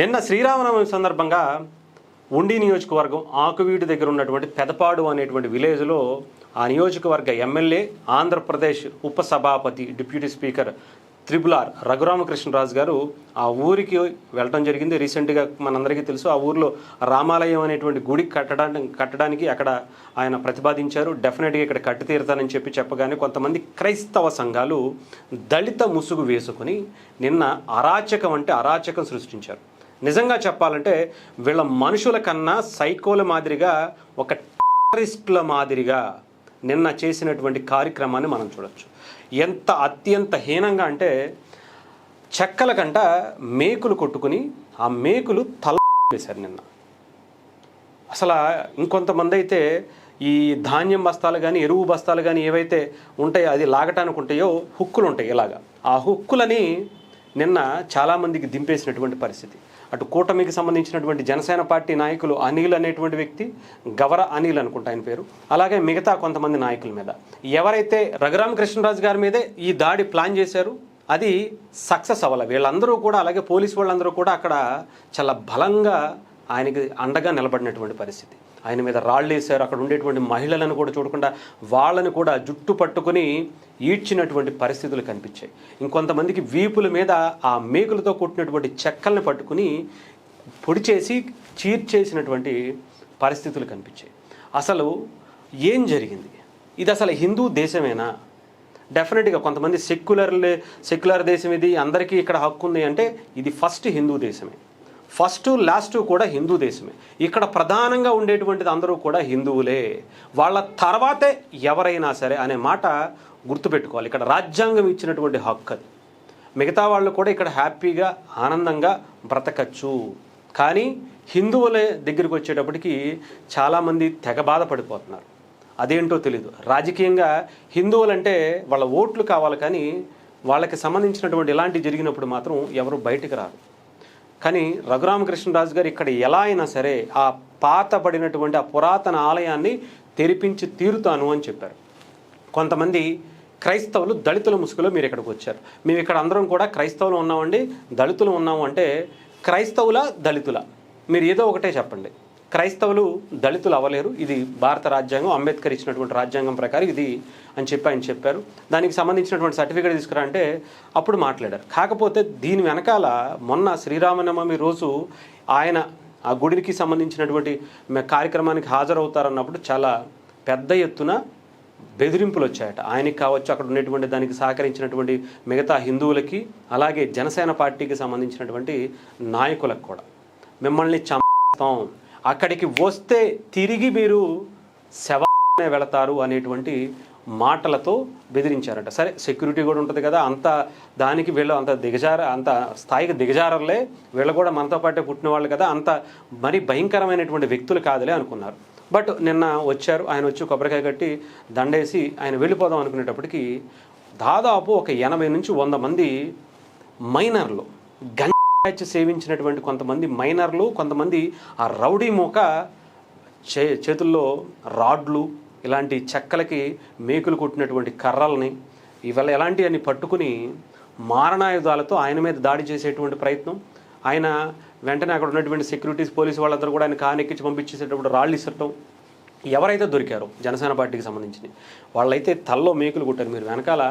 నిన్న శ్రీరామనవమి సందర్భంగా ఉండి నియోజకవర్గం ఆకువీడు దగ్గర ఉన్నటువంటి పెదపాడు అనేటువంటి విలేజ్లో ఆ నియోజకవర్గ ఎమ్మెల్యే ఆంధ్రప్రదేశ్ ఉపసభాపతి deputy speaker triple R Raghuramakrishnaraju garu ఆ ఊరికి వెళ్ళడం జరిగింది. రీసెంట్గా మనందరికీ తెలుసు, ఆ ఊరిలో రామాలయం అనేటువంటి గుడి కట్టడానికి అక్కడ ఆయన ప్రతిపాదించారు. డెఫినెట్గా ఇక్కడ కట్టి తీరుతానని చెప్పగానే కొంతమంది క్రైస్తవ సంఘాలు దళిత ముసుగు వేసుకుని నిన్న అరాచకం అంటే అరాచకం సృష్టించారు. నిజంగా చెప్పాలంటే వీళ్ళ మనుషుల కన్నా సైకోల మాదిరిగా ఒక టెర్రరిస్టుల మాదిరిగా నిన్న చేసినటువంటి కార్యక్రమాన్ని మనం చూడొచ్చు. ఎంత అత్యంత హీనంగా అంటే చెక్కల కంట మేకులు కొట్టుకుని ఆ మేకులు తల వేశారు నిన్న. అసలు ఇంకొంతమంది అయితే ఈ ధాన్యం బస్తాలు కానీ ఎరువు బస్తాలు కానీ ఏవైతే ఉంటాయో అది లాగటానికి ఉంటాయో హుక్కులు ఉంటాయి ఇలాగా, ఆ హుక్కులని నిన్న చాలామందికి దింపేసినటువంటి పరిస్థితి. అటు కూటమికి సంబంధించినటువంటి జనసేన పార్టీ నాయకులు అనిల్ అనేటువంటి వ్యక్తి, గవర అనిల్ అనుకుంటా ఆయన పేరు, అలాగే మిగతా కొంతమంది నాయకుల మీద ఎవరైతే రఘురామకృష్ణరాజు గారి మీదే ఈ దాడి ప్లాన్ చేశారు అది సక్సెస్ అవ్వాలి. వీళ్ళందరూ కూడా అలాగే పోలీసు వాళ్ళందరూ కూడా అక్కడ చాలా బలంగా ఆయనకి అండగా నిలబడినటువంటి పరిస్థితి. ఆయన మీద రాళ్ళు వేశారు. అక్కడ ఉండేటువంటి మహిళలను కూడా చూడకుండా వాళ్ళని కూడా జుట్టు పట్టుకుని ఈడ్చినటువంటి పరిస్థితులు కనిపించాయి. ఇంకొంతమందికి వీపుల మీద ఆ మేకులతో కొట్టినటువంటి చెక్కల్ని పట్టుకుని పొడి చేసి చీర్చేసినటువంటి పరిస్థితులు కనిపించాయి. అసలు ఏం జరిగింది? ఇది అసలు హిందూ దేశమేనా? డెఫినెట్గా కొంతమంది సెక్యులర్ దేశం ఇది, అందరికీ ఇక్కడ హక్కు ఉంది అంటే ఇది ఫస్ట్ హిందూ దేశమే. ఫస్ట్ లాస్ట్ కూడా హిందూ దేశమే. ఇక్కడ ప్రధానంగా ఉండేటువంటిది అందరూ కూడా హిందువులే. వాళ్ళ తర్వాతే ఎవరైనా సరే అనే మాట గుర్తుపెట్టుకోవాలి. ఇక్కడ రాజ్యాంగం ఇచ్చినటువంటి హక్కు అది. మిగతా వాళ్ళు కూడా ఇక్కడ హ్యాపీగా ఆనందంగా బ్రతకచ్చు. కానీ హిందువుల దగ్గరికి వచ్చేటప్పటికి చాలామంది తెగ బాధపడిపోతున్నారు. అదేంటో తెలీదు. రాజకీయంగా హిందువులంటే వాళ్ళ ఓట్లు కావాలి, కానీ వాళ్ళకి సంబంధించినటువంటి ఇలాంటివి జరిగినప్పుడు మాత్రం ఎవరు బయటికి రారు. కానీ రఘురామకృష్ణరాజు గారు ఇక్కడ ఎలా అయినా సరే ఆ పాతబడినటువంటి ఆ పురాతన ఆలయాన్ని తెరిపించి తీరుతాను అని చెప్పారు. కొంతమంది క్రైస్తవులు దళితుల ముసుగులో మీరు ఇక్కడికి వచ్చారు. మేము ఇక్కడ అందరం కూడా క్రైస్తవులు ఉన్నామండి, దళితులు ఉన్నాము అంటే క్రైస్తవుల దళితుల మీరు ఏదో ఒకటే చెప్పండి. క్రైస్తవులు దళితులు అవ్వలేరు, ఇది భారత రాజ్యాంగం, అంబేద్కర్ ఇచ్చినటువంటి రాజ్యాంగం ప్రకారం ఇది అని చెప్పి ఆయన చెప్పారు. దానికి సంబంధించినటువంటి సర్టిఫికేట్ తీసుకురా అంటే అప్పుడు మాట్లాడారు. కాకపోతే దీని వెనకాల మొన్న శ్రీరామనవమి రోజు ఆయన ఆ గుడికి సంబంధించినటువంటి కార్యక్రమానికి హాజరవుతారన్నప్పుడు చాలా పెద్ద ఎత్తున బెదిరింపులు వచ్చాయట. ఆయనకి కావచ్చు, అక్కడ ఉండేటువంటి దానికి సహకరించినటువంటి మిగతా హిందువులకి, అలాగే జనసేన పార్టీకి సంబంధించినటువంటి నాయకులకు కూడా మిమ్మల్ని చంపుతాం, అక్కడికి వస్తే తిరిగి మీరు శవానే వెళతారు అనేటువంటి మాటలతో బెదిరించారట. సరే, సెక్యూరిటీ కూడా ఉంటుంది కదా, అంత దానికి వీళ్ళు అంత స్థాయికి దిగజారలే, వీళ్ళు కూడా మనతో పాటే పుట్టిన వాళ్ళు కదా, అంత మరీ భయంకరమైనటువంటి వ్యక్తులు కాదులే అనుకున్నారు. బట్ నిన్న వచ్చారు, ఆయన వచ్చి కొబ్బరికాయ కట్టి దండేసి ఆయన వెళ్ళిపోదాం అనుకునేటప్పటికి దాదాపు ఒక 80 నుంచి 100 మంది మైనర్లు సేవించినటువంటి కొంతమంది మైనర్లు, కొంతమంది ఆ రౌడీ మూక చేతుల్లో రాడ్లు, ఇలాంటి చెక్కలకి మేకులు కొట్టినటువంటి కర్రల్ని, ఇవాళ ఎలాంటివన్నీ పట్టుకుని మారణాయుధాలతో ఆయన మీద దాడి చేసేటువంటి ప్రయత్నం. ఆయన వెంటనే అక్కడ ఉన్నటువంటి సెక్యూరిటీస్, పోలీసు వాళ్ళందరూ కూడా ఆయన కానెక్కించి పంపించేసేటప్పుడు రాళ్ళు ఇసరటం. ఎవరైతే దొరికారో జనసేన పార్టీకి సంబంధించి వాళ్ళైతే తల్లో మేకులు కొట్టారు. మీరు వెనకాల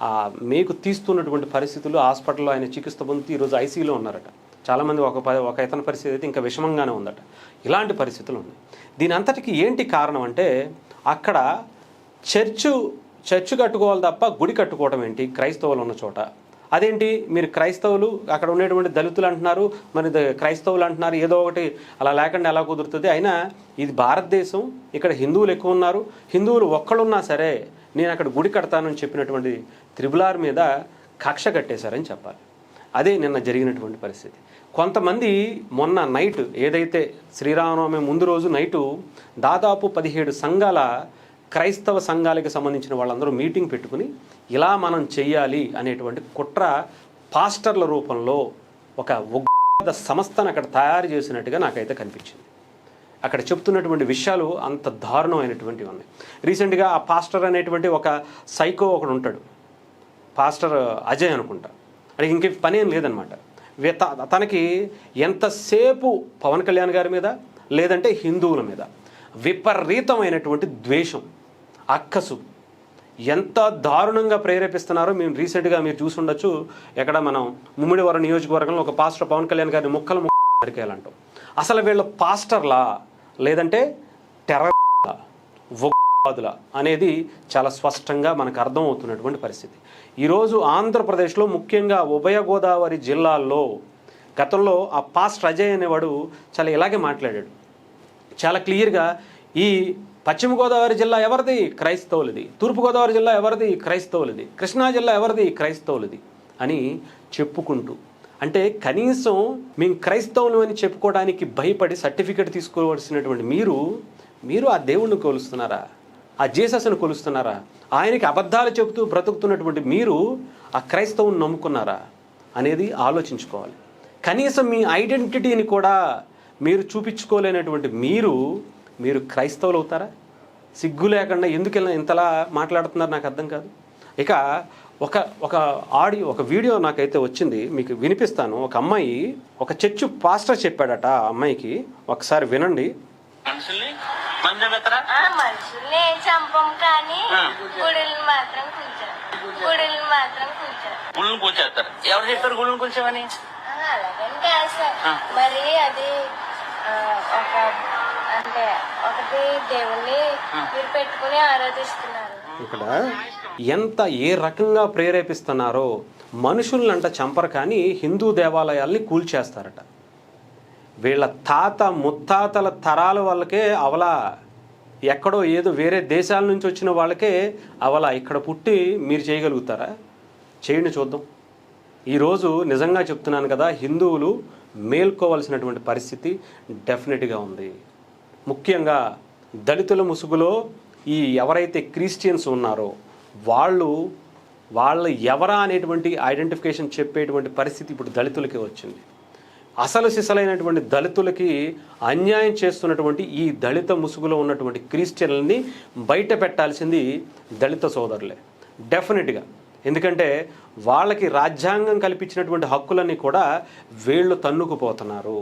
ఆ మేకు తీస్తున్నటువంటి పరిస్థితులు, హాస్పిటల్లో ఆయన చికిత్స పొందుతూ ఈరోజు ఐసీయూలో ఉన్నారట. చాలామంది ఒక ఇతని పరిస్థితి అయితే ఇంకా విషమంగానే ఉందట. ఇలాంటి పరిస్థితులు ఉన్నాయి. దీని అంతటికి ఏంటి కారణం అంటే అక్కడ చర్చు కట్టుకోవాలి తప్ప గుడి కట్టుకోవడం ఏంటి క్రైస్తవులు ఉన్న చోట? అదేంటి మీరు క్రైస్తవులు అక్కడ ఉండేటువంటి దళితులు అంటున్నారు, మరి క్రైస్తవులు అంటున్నారు, ఏదో ఒకటి అలా లేకుండా ఎలా కుదురుతుంది? అయినా ఇది భారతదేశం, ఇక్కడ హిందువులు ఎక్కువ ఉన్నారు, హిందువులు ఒక్కడున్నా సరే నేను అక్కడ గుడి కడతానని చెప్పినటువంటి త్రిపులార్ మీద కక్ష కట్టేశారని చెప్పాలి. అదే నిన్న జరిగినటువంటి పరిస్థితి. కొంతమంది మొన్న నైట్ ఏదైతే శ్రీరామనవమి ముందు రోజు నైటు దాదాపు 17 సంఘాల క్రైస్తవ సంఘాలకు సంబంధించిన వాళ్ళందరూ మీటింగ్ పెట్టుకుని ఇలా మనం చెయ్యాలి అనేటువంటి కుట్ర పాస్టర్ల రూపంలో ఒక ఉగ్రవాద సంస్థను అక్కడ తయారు చేసినట్టుగా నాకైతే కనిపించింది. అక్కడ చెప్తున్నటువంటి విషయాలు అంత దారుణమైనటువంటివి ఉన్నాయి. రీసెంట్గా ఆ పాస్టర్ అనేటువంటి ఒక సైకో ఒకడు ఉంటాడు, పాస్టర్ అజయ్ అనుకుంటా, అది ఇంకే పని ఏం లేదనమాట. తనకి ఎంతసేపు పవన్ కళ్యాణ్ గారి మీద లేదంటే హిందువుల మీద విపరీతమైనటువంటి ద్వేషం, అక్కసు ఎంత దారుణంగా ప్రేరేపిస్తున్నారో మేము రీసెంట్గా మీరు చూసి ఉండొచ్చు. ఎక్కడ మనం ముమ్మిడివరం నియోజకవర్గంలో ఒక పాస్టర్ పవన్ కళ్యాణ్ గారిని ముక్కలు నరికేయాలంటాం. అసలు వీళ్ళు పాస్టర్లా లేదంటే టెర్రరిస్టులా అనేది చాలా స్పష్టంగా మనకు అర్థం అవుతున్నటువంటి పరిస్థితి. ఈరోజు ఆంధ్రప్రదేశ్లో ముఖ్యంగా ఉభయ గోదావరి జిల్లాల్లో గతంలో ఆ పాస్టర్ అజయ్ అనేవాడు చాలా ఇలాగే మాట్లాడాడు. చాలా క్లియర్గా ఈ పశ్చిమ గోదావరి జిల్లా ఎవరిది? క్రైస్తవులది. తూర్పుగోదావరి జిల్లా ఎవరిది? క్రైస్తవులది. కృష్ణా జిల్లా ఎవరిది? క్రైస్తవులది అని చెప్పుకుంటూ, అంటే కనీసం మేము క్రైస్తవులు అని చెప్పుకోవడానికి భయపడి సర్టిఫికెట్ తీసుకోవాల్సినటువంటి మీరు ఆ దేవుణ్ణి కొలుస్తున్నారా? ఆ జీసస్ను కొలుస్తున్నారా? ఆయనకి అబద్ధాలు చెబుతూ బ్రతుకుతున్నటువంటి మీరు ఆ క్రైస్తవుని నమ్ముకున్నారా అనేది ఆలోచించుకోవాలి. కనీసం మీ ఐడెంటిటీని కూడా మీరు చూపించుకోలేనటువంటి మీరు క్రైస్తవులు అవుతారా? సిగ్గు లేకుండా ఎందుకు ఇంతలా మాట్లాడుతున్నారు నాకు అర్థం కాదు. ఇక ఒక వీడియో నాకైతే వచ్చింది, మీకు వినిపిస్తాను. ఒక అమ్మాయి ఒక చర్చ్ పాస్టర్ చెప్పాడట ఆ అమ్మాయికి, ఒకసారి వినండి. మనుషుల్ని చంపం కానీ గుడులు మాత్రం గుళ్ళను కూల్చేస్తారు. ఎవరు చెప్పారు గుళ్ళను కూల్చామని? అలాగని కాదు సార్, మరి అది ఒక అంటే ఒకటి దేవుణ్ణి మీరు పెట్టుకుని ఆరాధిస్తున్నారు. ఇక్కడ ఏ రకంగా ప్రేరేపిస్తున్నారో, మనుషులంట చంపరు కానీ హిందూ దేవాలయాల్ని కూల్చేస్తారట. వీళ్ళ తాత ముత్తాతల తరాల వాళ్ళకే అవలా, ఎక్కడో ఏదో వేరే దేశాల నుంచి వచ్చిన వాళ్ళకే అవలా. ఇక్కడ పుట్టి మీరు చేయగలుగుతారా? చేయండి చూద్దాం. ఈరోజు నిజంగా చెప్తున్నాను కదా, హిందువులు మేల్కోవాల్సినటువంటి పరిస్థితి డెఫినెట్గా ఉంది. ముఖ్యంగా దళితుల ముసుగులో ఈ ఎవరైతే క్రిస్టియన్స్ ఉన్నారో వాళ్ళు ఎవరా అనేటువంటి ఐడెంటిఫికేషన్ చెప్పేటువంటి పరిస్థితి ఇప్పుడు దళితులకి వచ్చింది. అసలు సిసలైనటువంటి దళితులకి అన్యాయం చేస్తున్నటువంటి ఈ దళిత ముసుగులో ఉన్నటువంటి క్రిస్టియన్లని బయట పెట్టాల్సింది దళిత సోదరులే డెఫినెట్గా. ఎందుకంటే వాళ్ళకి రాజ్యాంగం కల్పించినటువంటి హక్కులన్నీ కూడా వీళ్ళు తన్నుకుపోతున్నారు.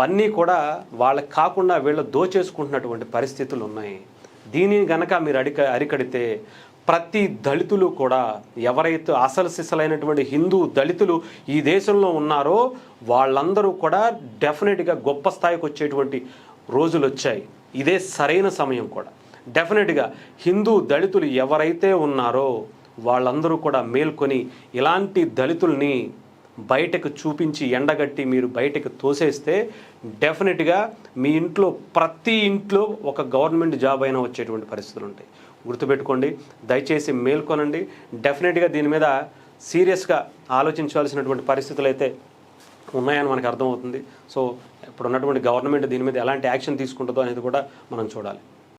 అన్నీ కూడా వాళ్ళకి కాకుండా వీళ్ళు దోచేసుకుంటున్నటువంటి పరిస్థితులు ఉన్నాయి. దీనిని గనక మీరు అరికడితే ప్రతి దళితులు కూడా, ఎవరైతే అసలు సిసలైనటువంటి హిందూ దళితులు ఈ దేశంలో ఉన్నారో వాళ్ళందరూ కూడా డెఫినెట్గా గొప్ప స్థాయికి వచ్చేటువంటి రోజులు వచ్చాయి. ఇదే సరైన సమయం కూడా. డెఫినెట్గా హిందూ దళితులు ఎవరైతే ఉన్నారో వాళ్ళందరూ కూడా మేల్కొని ఇలాంటి దళితుల్ని బయటకు చూపించి ఎండగట్టి మీరు బయటకు తోసేస్తే డెఫినెట్గా మీ ఇంట్లో ప్రతి ఇంట్లో ఒక గవర్నమెంట్ జాబ్ అయినా వచ్చేటువంటి పరిస్థితులు ఉంటాయి. గుర్తుపెట్టుకోండి, దయచేసి మేల్కొనండి. డెఫినెట్గా దీని మీద సీరియస్గా ఆలోచించాల్సినటువంటి పరిస్థితులు అయితే ఉన్నాయని మనకు అర్థమవుతుంది. సో ఇప్పుడు ఉన్నటువంటి గవర్నమెంట్ దీని మీద ఎలాంటి యాక్షన్ తీసుకుంటుందో అనేది కూడా మనం చూడాలి.